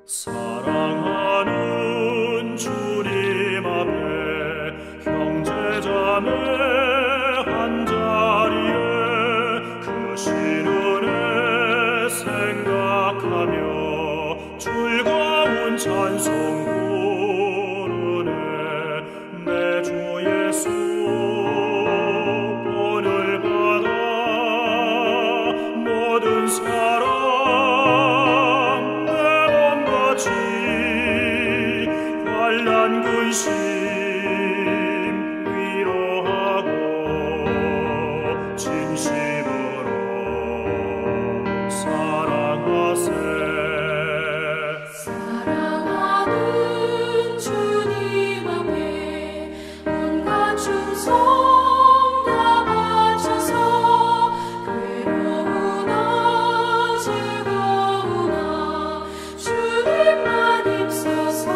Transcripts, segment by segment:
사랑하는 주님 앞에 형제자매 한자리에 그 신은혜 생각하며 즐거운 찬송 부르네. 내 주 예수 본을 받아 모든 사랑 환난 근심 위로하고 진심으로 사랑하세. 사랑하는 주님 앞에 온갖 충성 다 바쳐서 괴로우나 즐거우나 주님만 힘써서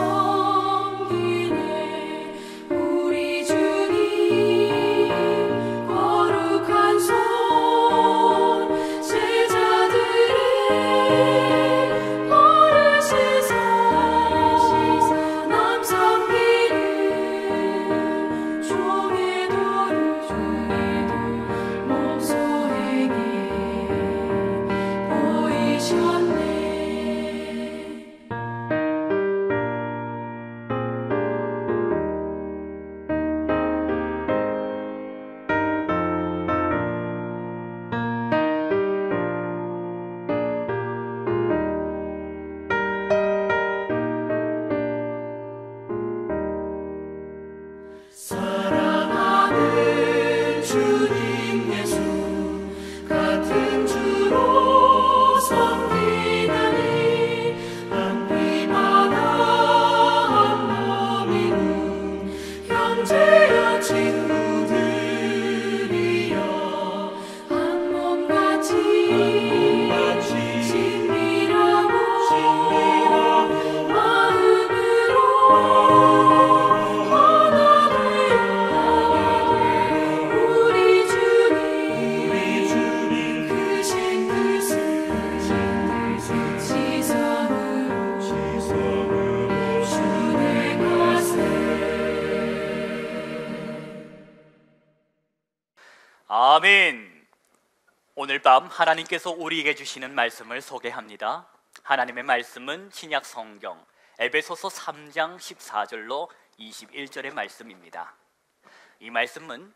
아멘. 오늘 밤 하나님께서 우리에게 주시는 말씀을 소개합니다. 하나님의 말씀은 신약 성경 에베소서 3장 14절로 21절의 말씀입니다. 이 말씀은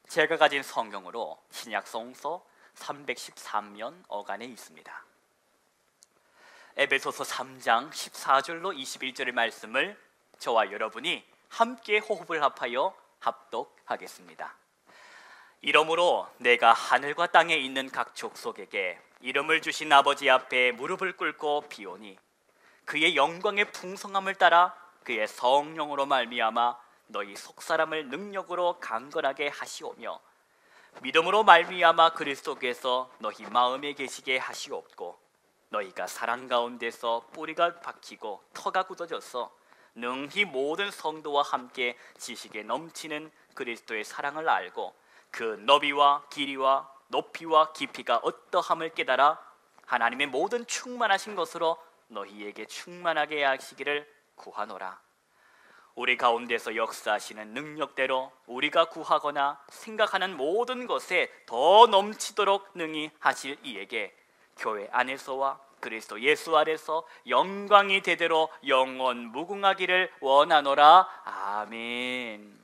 제가 가진 성경으로 신약 성서 313면 어간에 있습니다. 에베소서 3장 14절로 21절의 말씀을 저와 여러분이 함께 호흡을 합하여 합독하겠습니다. 이러므로 내가 하늘과 땅에 있는 각 족속에게 이름을 주신 아버지 앞에 무릎을 꿇고 비오니 그의 영광의 풍성함을 따라 그의 성령으로 말미암아 너희 속사람을 능력으로 강건하게 하시오며 믿음으로 말미암아 그리스도께서 너희 마음에 계시게 하시옵고 너희가 사랑 가운데서 뿌리가 박히고 터가 굳어져서 능히 모든 성도와 함께 지식에 넘치는 그리스도의 사랑을 알고 그 너비와 길이와 높이와 깊이가 어떠함을 깨달아 하나님의 모든 충만하신 것으로 너희에게 충만하게 하시기를 구하노라. 우리 가운데서 역사하시는 능력대로 우리가 구하거나 생각하는 모든 것에 더 넘치도록 능히 하실 이에게 교회 안에서와 그리스도 예수 아래서 영광이 대대로 영원 무궁하기를 원하노라. 아멘.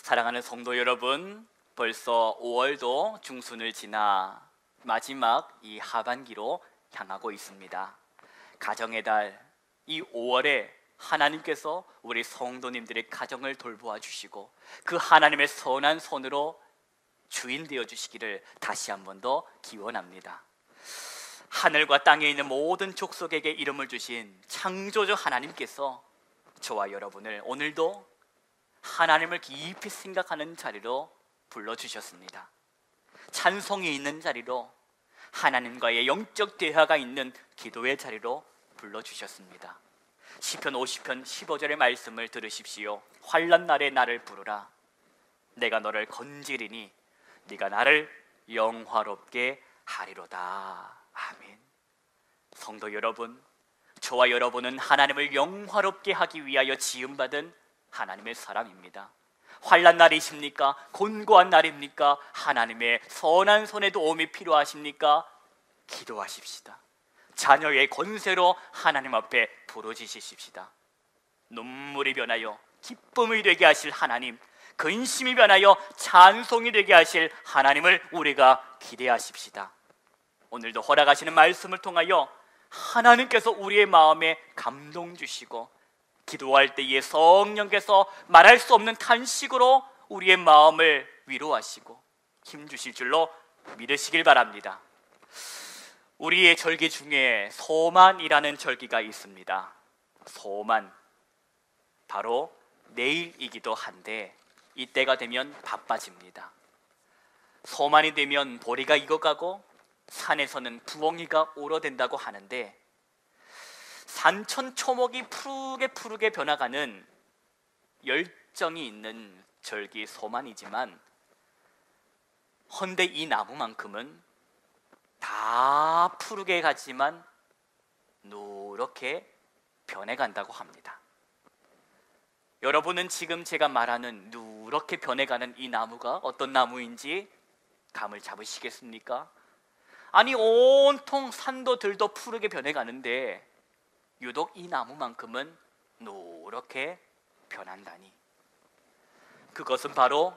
사랑하는 성도 여러분, 벌써 5월도 중순을 지나 마지막 이 하반기로 향하고 있습니다. 가정의 달, 이 5월에 하나님께서 우리 성도님들의 가정을 돌보아 주시고 그 하나님의 선한 손으로 주인 되어 주시기를 다시 한 번 더 기원합니다. 하늘과 땅에 있는 모든 족속에게 이름을 주신 창조주 하나님께서 저와 여러분을 오늘도 하나님을 깊이 생각하는 자리로 불러주셨습니다. 찬송이 있는 자리로, 하나님과의 영적 대화가 있는 기도의 자리로 불러주셨습니다. 시편 50편 15절의 말씀을 들으십시오. 환난 날에 나를 부르라. 내가 너를 건지리니 네가 나를 영화롭게 하리로다. 아멘. 성도 여러분, 저와 여러분은 하나님을 영화롭게 하기 위하여 지음받은 하나님의 사람입니다. 환난 날이십니까? 곤고한 날입니까? 하나님의 선한 손에 도움이 필요하십니까? 기도하십시다. 자녀의 권세로 하나님 앞에 부르짖으십시다. 눈물이 변하여 기쁨이 되게 하실 하나님, 근심이 변하여 찬송이 되게 하실 하나님을 우리가 기대하십시다. 오늘도 허락하시는 말씀을 통하여 하나님께서 우리의 마음에 감동 주시고 기도할 때에 성령께서 말할 수 없는 탄식으로 우리의 마음을 위로하시고 힘주실 줄로 믿으시길 바랍니다. 우리의 절기 중에 소만이라는 절기가 있습니다. 소만, 바로 내일이기도 한데 이때가 되면 바빠집니다. 소만이 되면 보리가 익어가고 산에서는 부엉이가 우러댄다고 하는데, 산천 초목이 푸르게 변화가는 열정이 있는 절기 소만이지만, 헌데 이 나무만큼은 다 푸르게 가지만 누렇게 변해간다고 합니다. 여러분은 지금 제가 말하는 누렇게 변해가는 이 나무가 어떤 나무인지 감을 잡으시겠습니까? 아니, 온통 산도 들도 푸르게 변해가는데 유독 이 나무만큼은 노랗게 변한다니, 그것은 바로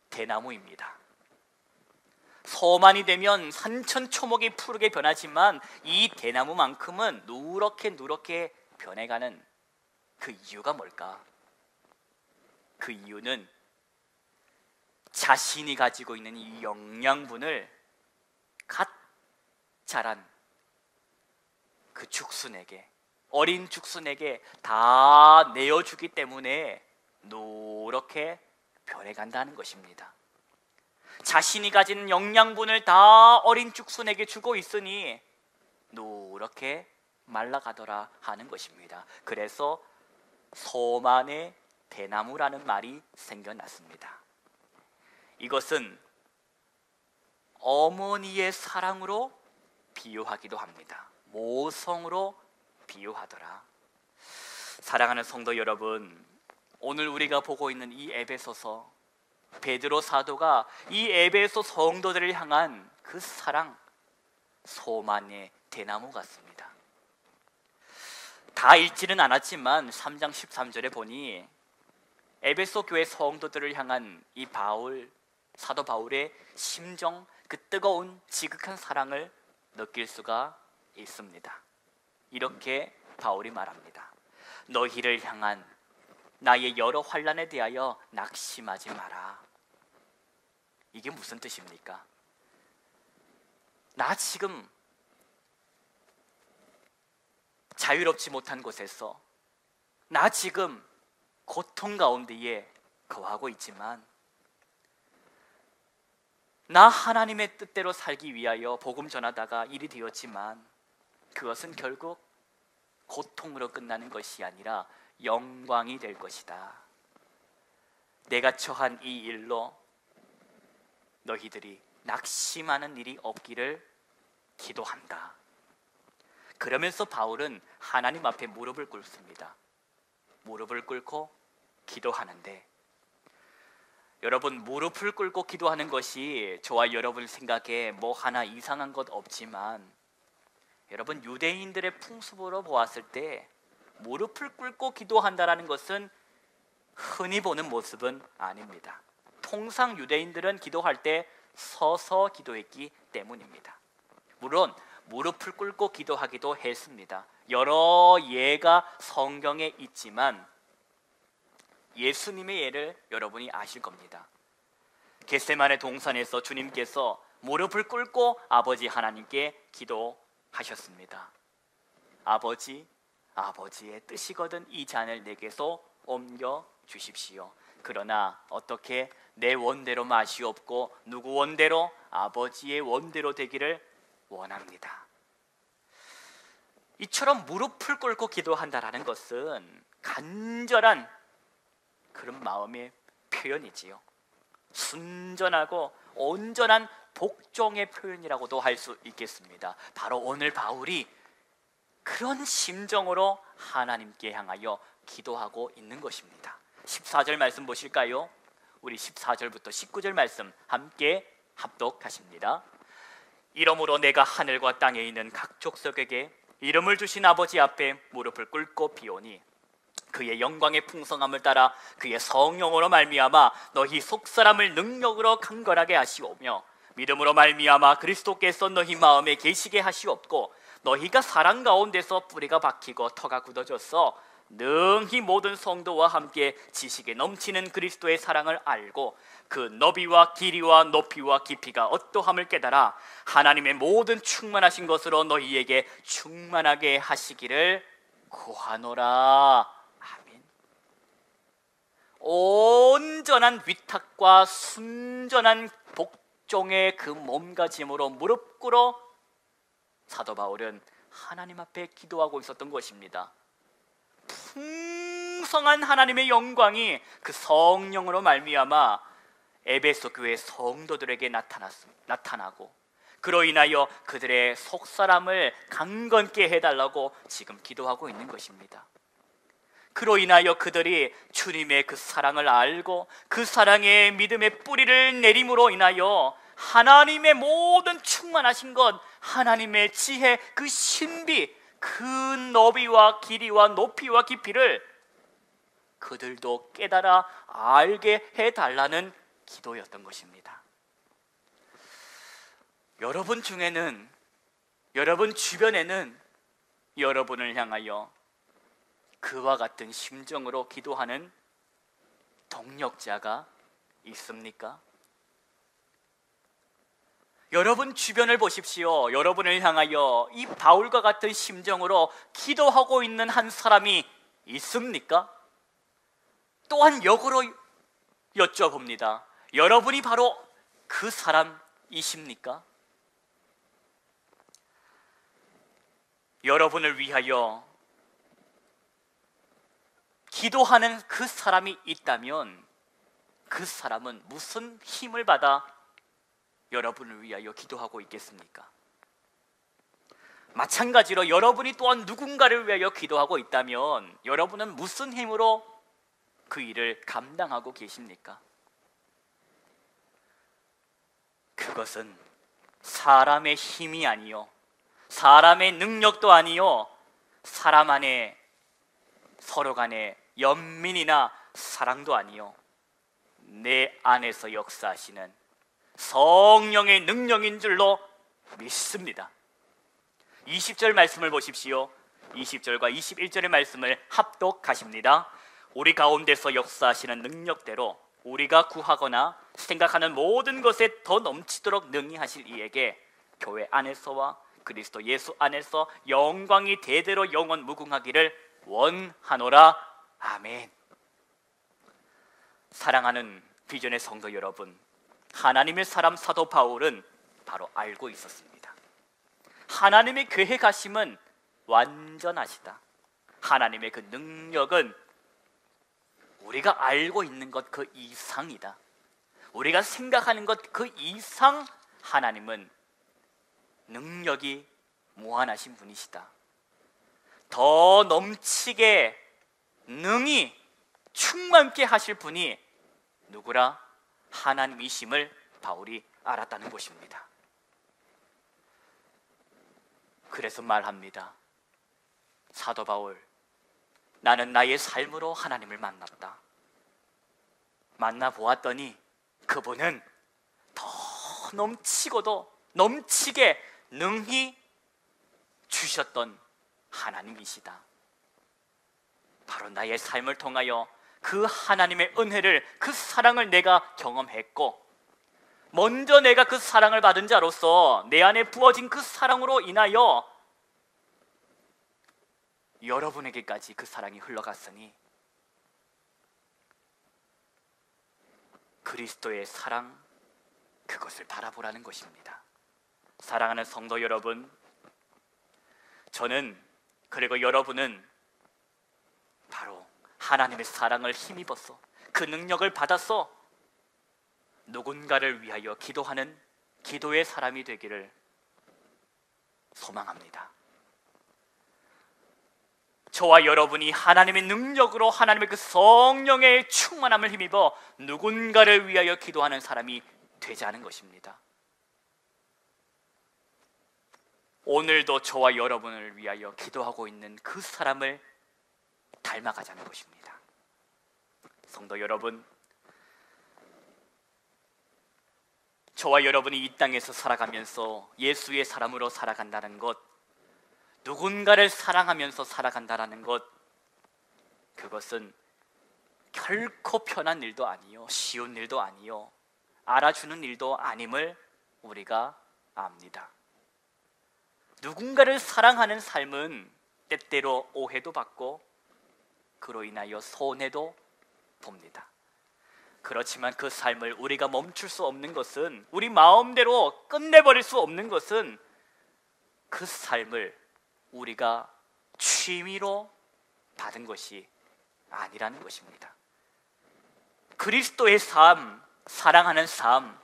대나무입니다. 소만이 되면 산천초목이 푸르게 변하지만 이 대나무만큼은 누렇게 변해가는 그 이유가 뭘까? 그 이유는 자신이 가지고 있는 이 영양분을 갓 자란 그 죽순에게, 어린 죽순에게 다 내어주기 때문에 노랗게 변해간다는 것입니다. 자신이 가진 영양분을 다 어린 죽순에게 주고 있으니 노랗게 말라가더라 하는 것입니다. 그래서 소만의 대나무라는 말이 생겨났습니다. 이것은 어머니의 사랑으로 비유하기도 합니다. 모성으로 비유하더라. 사랑하는 성도 여러분, 오늘 우리가 보고 있는 이 에베소서, 베드로 사도가 이 에베소 성도들을 향한 그 사랑, 소만의 대나무 같습니다. 다 읽지는 않았지만 3장 13절에 보니 에베소 교회 성도들을 향한 이 사도 바울의 심정, 그 뜨거운 지극한 사랑을 느낄 수가 있습니다. 이렇게 바울이 말합니다. 너희를 향한 나의 여러 환난에 대하여 낙심하지 마라. 이게 무슨 뜻입니까? 나 지금 자유롭지 못한 곳에서, 나 지금 고통 가운데에 거하고 있지만, 나 하나님의 뜻대로 살기 위하여 복음 전하다가 일이 되었지만 그것은 결국 고통으로 끝나는 것이 아니라 영광이 될 것이다. 내가 처한 이 일로 너희들이 낙심하는 일이 없기를 기도한다. 그러면서 바울은 하나님 앞에 무릎을 꿇습니다. 무릎을 꿇고 기도하는데, 여러분, 무릎을 꿇고 기도하는 것이 저와 여러분 생각에 뭐 하나 이상한 것 없지만, 여러분, 유대인들의 풍습으로 보았을 때 무릎을 꿇고 기도한다는 것은 흔히 보는 모습은 아닙니다. 통상 유대인들은 기도할 때 서서 기도했기 때문입니다. 물론 무릎을 꿇고 기도하기도 했습니다. 여러 예가 성경에 있지만 예수님의 예를 여러분이 아실 겁니다. 겟세마네 동산에서 주님께서 무릎을 꿇고 아버지 하나님께 기도하셨습니다. 아버지, 아버지의 뜻이거든 이 잔을 내게서 옮겨 주십시오. 그러나 어떻게 내 원대로 마시옵고 누구 원대로? 아버지의 원대로 되기를 원합니다. 이처럼 무릎을 꿇고 기도한다라는 것은 간절한 그런 마음의 표현이지요. 순전하고 온전한 복종의 표현이라고도 할 수 있겠습니다. 바로 오늘 바울이 그런 심정으로 하나님께 향하여 기도하고 있는 것입니다. 14절 말씀 보실까요? 우리 14절부터 19절 말씀 함께 합독하십니다. 이러므로 내가 하늘과 땅에 있는 각 족속에게 이름을 주신 아버지 앞에 무릎을 꿇고 비오니 그의 영광의 풍성함을 따라 그의 성령으로 말미암아 너희 속사람을 능력으로 강건하게 하시오며 믿음으로 말미암아 그리스도께서 너희 마음에 계시게 하시옵고 너희가 사랑 가운데서 뿌리가 박히고 터가 굳어져서 능히 모든 성도와 함께 지식에 넘치는 그리스도의 사랑을 알고 그 너비와 길이와 높이와 깊이가 어떠함을 깨달아 하나님의 모든 충만하신 것으로 너희에게 충만하게 하시기를 구하노라. 아멘. 온전한 위탁과 순전한 복종의 그 몸가짐으로 무릎 꿇어 사도 바울은 하나님 앞에 기도하고 있었던 것입니다. 풍성한 하나님의 영광이 그 성령으로 말미암아 에베소 교회 성도들에게 나타나고 그로 인하여 그들의 속사람을 강건케 해달라고 지금 기도하고 있는 것입니다. 그로 인하여 그들이 주님의 그 사랑을 알고 그 사랑의 믿음의 뿌리를 내림으로 인하여 하나님의 모든 충만하신 것, 하나님의 지혜, 그 신비, 그 너비와 길이와 높이와 깊이를 그들도 깨달아 알게 해달라는 기도였던 것입니다. 여러분 중에는, 여러분 주변에는 여러분을 향하여 그와 같은 심정으로 기도하는 동력자가 있습니까? 여러분 주변을 보십시오. 여러분을 향하여 이 바울과 같은 심정으로 기도하고 있는 한 사람이 있습니까? 또한 역으로 여쭤봅니다. 여러분이 바로 그 사람이십니까? 여러분을 위하여 기도하는 그 사람이 있다면 그 사람은 무슨 힘을 받아 여러분을 위하여 기도하고 있겠습니까? 마찬가지로 여러분이 또한 누군가를 위하여 기도하고 있다면 여러분은 무슨 힘으로 그 일을 감당하고 계십니까? 그것은 사람의 힘이 아니요, 사람의 능력도 아니요, 사람 안에 서로 간의 연민이나 사랑도 아니요, 내 안에서 역사하시는 성령의 능력인 줄로 믿습니다. 20절 말씀을 보십시오. 20절과 21절의 말씀을 합독하십니다. 우리 가운데서 역사하시는 능력대로 우리가 구하거나 생각하는 모든 것에 더 넘치도록 능히 하실 이에게 교회 안에서와 그리스도 예수 안에서 영광이 대대로 영원 무궁하기를 원하노라. 아멘. 사랑하는 비전의 성도 여러분, 하나님의 사람 사도 바울은 바로 알고 있었습니다. 하나님의 계획하심은 완전하시다. 하나님의 그 능력은 우리가 알고 있는 것 그 이상이다. 우리가 생각하는 것 그 이상 하나님은 능력이 무한하신 분이시다. 더 넘치게 능히 충만케 하실 분이 누구라? 하나님이심을 바울이 알았다는 것입니다. 그래서 말합니다. 사도 바울, 나는 나의 삶으로 하나님을 만났다. 만나보았더니 그분은 더 넘치고도 넘치게 능히 주셨던 하나님이시다. 바로 나의 삶을 통하여 그 하나님의 은혜를, 그 사랑을 내가 경험했고, 먼저 내가 그 사랑을 받은 자로서 내 안에 부어진 그 사랑으로 인하여 여러분에게까지 그 사랑이 흘러갔으니 그리스도의 사랑, 그것을 바라보라는 것입니다. 사랑하는 성도 여러분, 저는, 그리고 여러분은 바로 하나님의 사랑을 힘입어서 그 능력을 받아서 누군가를 위하여 기도하는 기도의 사람이 되기를 소망합니다. 저와 여러분이 하나님의 능력으로 하나님의 그 성령의 충만함을 힘입어 누군가를 위하여 기도하는 사람이 되자는 것입니다. 오늘도 저와 여러분을 위하여 기도하고 있는 그 사람을 닮아가자는 것입니다. 성도 여러분, 저와 여러분이 이 땅에서 살아가면서 예수의 사람으로 살아간다는 것, 누군가를 사랑하면서 살아간다는 것, 그것은 결코 편한 일도 아니요, 쉬운 일도 아니요, 알아주는 일도 아님을 우리가 압니다. 누군가를 사랑하는 삶은 때때로 오해도 받고 그로 인하여 손해도 봅니다. 그렇지만 그 삶을 우리가 멈출 수 없는 것은, 우리 마음대로 끝내버릴 수 없는 것은 그 삶을 우리가 취미로 받은 것이 아니라는 것입니다. 그리스도의 삶, 사랑하는 삶,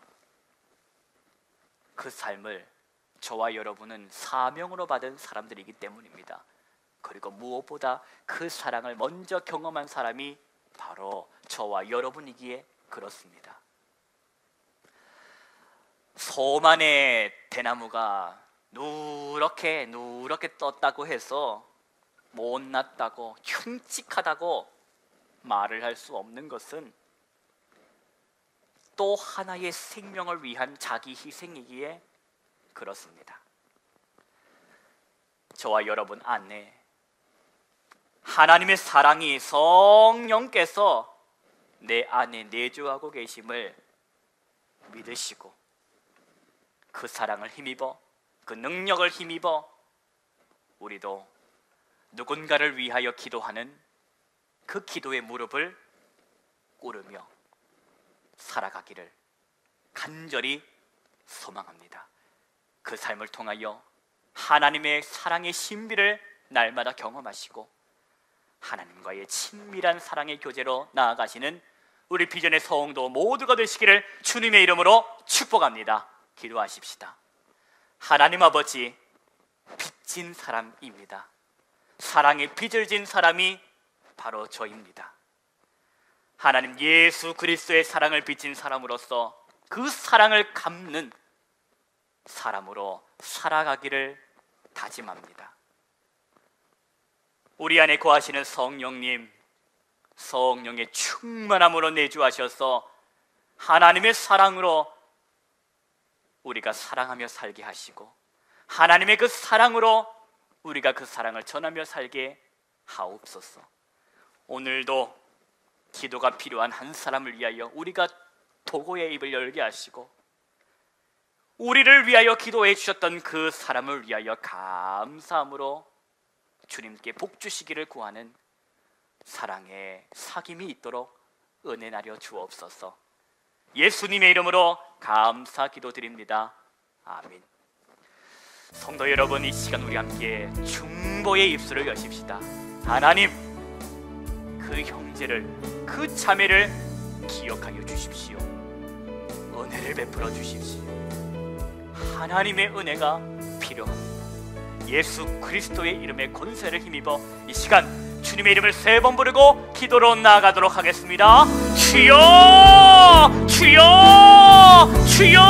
그 삶을 저와 여러분은 사명으로 받은 사람들이기 때문입니다. 그리고 무엇보다 그 사랑을 먼저 경험한 사람이 바로 저와 여러분이기에 그렇습니다. 소만의 대나무가 누렇게 떴다고 해서 못났다고 흉측하다고 말을 할 수 없는 것은 또 하나의 생명을 위한 자기 희생이기에 그렇습니다. 저와 여러분 안에 하나님의 사랑이 성령께서 내 안에 내주하고 계심을 믿으시고 그 사랑을 힘입어, 그 능력을 힘입어 우리도 누군가를 위하여 기도하는 그 기도의 무릎을 꿇으며 살아가기를 간절히 소망합니다. 그 삶을 통하여 하나님의 사랑의 신비를 날마다 경험하시고 하나님과의 친밀한 사랑의 교제로 나아가시는 우리 비전의 성도 모두가 되시기를 주님의 이름으로 축복합니다. 기도하십시다. 하나님 아버지, 빚진 사람입니다. 사랑의 빚을 진 사람이 바로 저입니다. 하나님, 예수 그리스도의 사랑을 빚진 사람으로서 그 사랑을 갚는 사람으로 살아가기를 다짐합니다. 우리 안에 거하시는 성령님, 성령의 충만함으로 내주하셔서 하나님의 사랑으로 우리가 사랑하며 살게 하시고 하나님의 그 사랑으로 우리가 그 사랑을 전하며 살게 하옵소서. 오늘도 기도가 필요한 한 사람을 위하여 우리가 도구의 입을 열게 하시고 우리를 위하여 기도해 주셨던 그 사람을 위하여 감사함으로 주님께 복 주시기를 구하는 사랑의 사귐이 있도록 은혜 나려 주옵소서. 예수님의 이름으로 감사 기도드립니다. 아멘. 성도 여러분, 이 시간 우리 함께 중보의 입술을 여십시다. 하나님, 그 형제를, 그 자매를 기억하여 주십시오. 은혜를 베풀어 주십시오. 하나님의 은혜가 필요합니다. 예수 그리스도의 이름의 권세를 힘입어 이 시간 주님의 이름을 3번 부르고 기도로 나아가도록 하겠습니다. 주여! 주여! 주여!